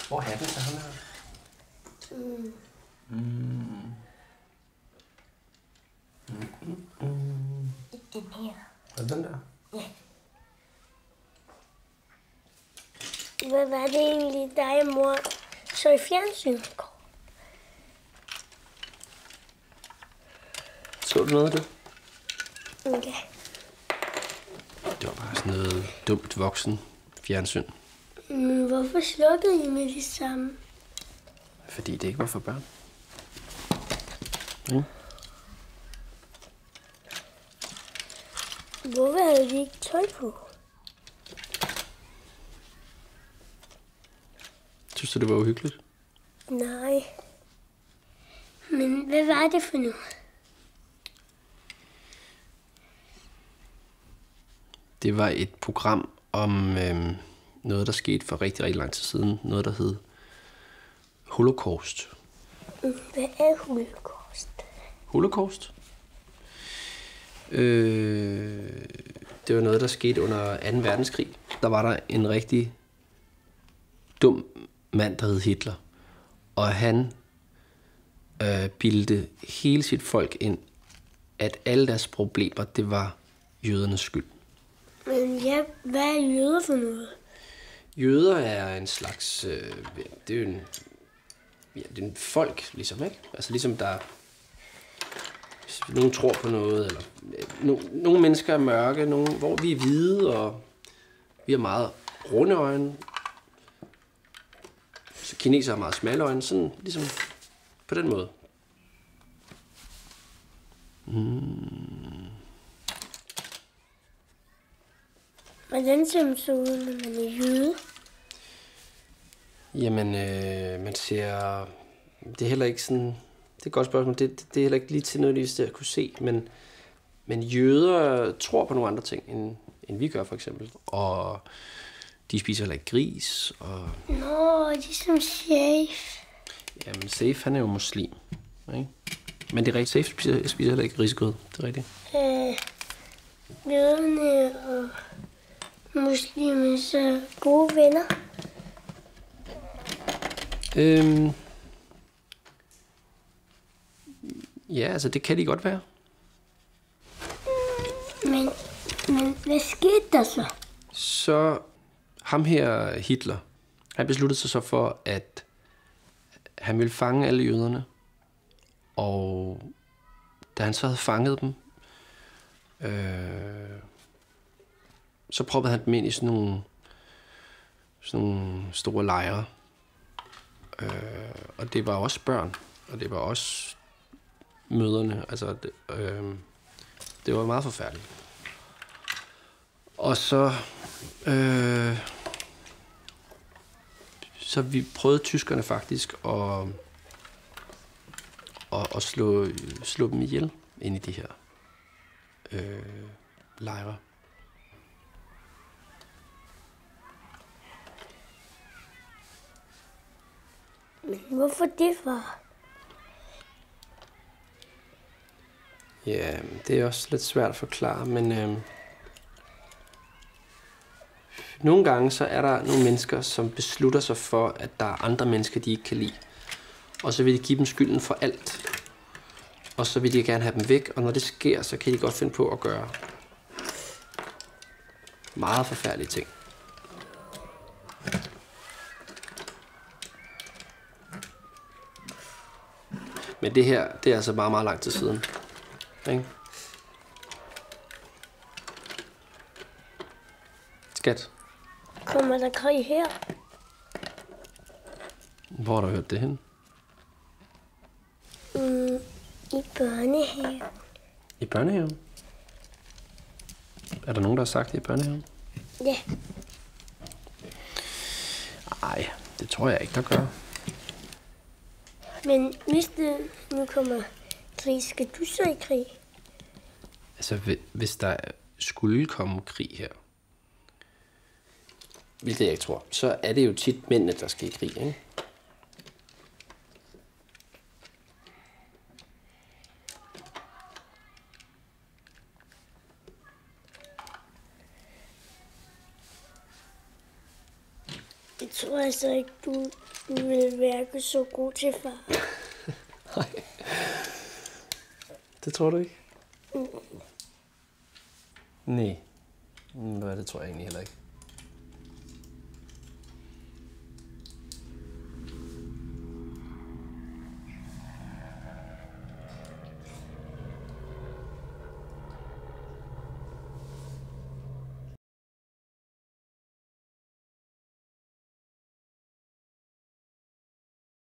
Hvor er hatten til ham her? Den her. Er det den der? Ja. Hvad var det egentlig, dig og mor så i fjernsynet? Så du noget af det? Okay. Det var bare sådan noget dumt voksen fjernsyn. Men hvorfor slukkede I med det samme? Fordi det ikke var for børn. Mm. Hvorfor havde de ikke tøj på? Synes du, det var uhyggeligt? Nej. Men hvad var det for noget? Det var et program om noget, der skete for rigtig, rigtig lang tid siden. Noget, der hed Holocaust. Hvad er holocaust? Holocaust? Det var noget, der skete under 2. verdenskrig. Der var der en rigtig dum mand, der hed Hitler. Og han bildte hele sit folk ind, at alle deres problemer, det var jødernes skyld. Men ja, hvad er jøder for noget? Jøder er en slags... det er jo en... Ja, det er en folk, ligesom, ikke? Altså ligesom der... Hvis nogen tror på noget, eller... Nogle mennesker er mørke, hvor vi er hvide, og vi har meget runde øjne. Så kinesere har meget smalle øjne, sådan ligesom på den måde. Hvordan ser man så ud, når man er jøde? Jamen, man ser... Det er heller ikke sådan... Det er et godt spørgsmål. Det er heller ikke lige til noget, lige at kunne se, men jøder tror på nogle andre ting, end vi gør, for eksempel. Og de spiser heller ikke gris, og... Nå, ligesom Safe. Jamen, Safe, han er jo muslim, ikke? Men det er rigtigt, Safe spiser heller ikke grisegrød, det er rigtigt. Jøderne og muslimer så gode venner. Ja, altså det kan de godt være. Men hvad skete der så? Så ham her, Hitler, han besluttede sig så for, at han ville fange alle jøderne. Og da han så havde fanget dem, så proppede han dem ind i sådan nogle store lejre. Og det var også børn, og det var også mødrene. Altså, det var meget forfærdeligt. Og så vi prøvede tyskerne faktisk at slå dem ihjel ind i de her lejre. Men hvorfor det, far? Ja, det er også lidt svært at forklare, men nogle gange så er der nogle mennesker, som beslutter sig for, at der er andre mennesker, de ikke kan lide. Og så vil de give dem skylden for alt. Og så vil de gerne have dem væk, og når det sker, så kan de godt finde på at gøre meget forfærdelige ting. Men det her, det er altså meget, meget lang tid siden. Ikke? Skat. Kommer der krig her? Hvor har du hørt det hen? I børnehaven. I børnehaven? Er der nogen, der har sagt det i børnehaven? Ja. Nej, det tror jeg ikke, der gør. Men hvis det nu kommer krig, skal du så i krig? Altså, hvis der skulle komme krig her, hvilket jeg ikke tror, så er det jo tit mændene, der skal i krig, ikke? Jeg tror altså ikke, du ville være så god til far. Nej. Det tror du ikke? Nej. Det tror jeg egentlig heller ikke.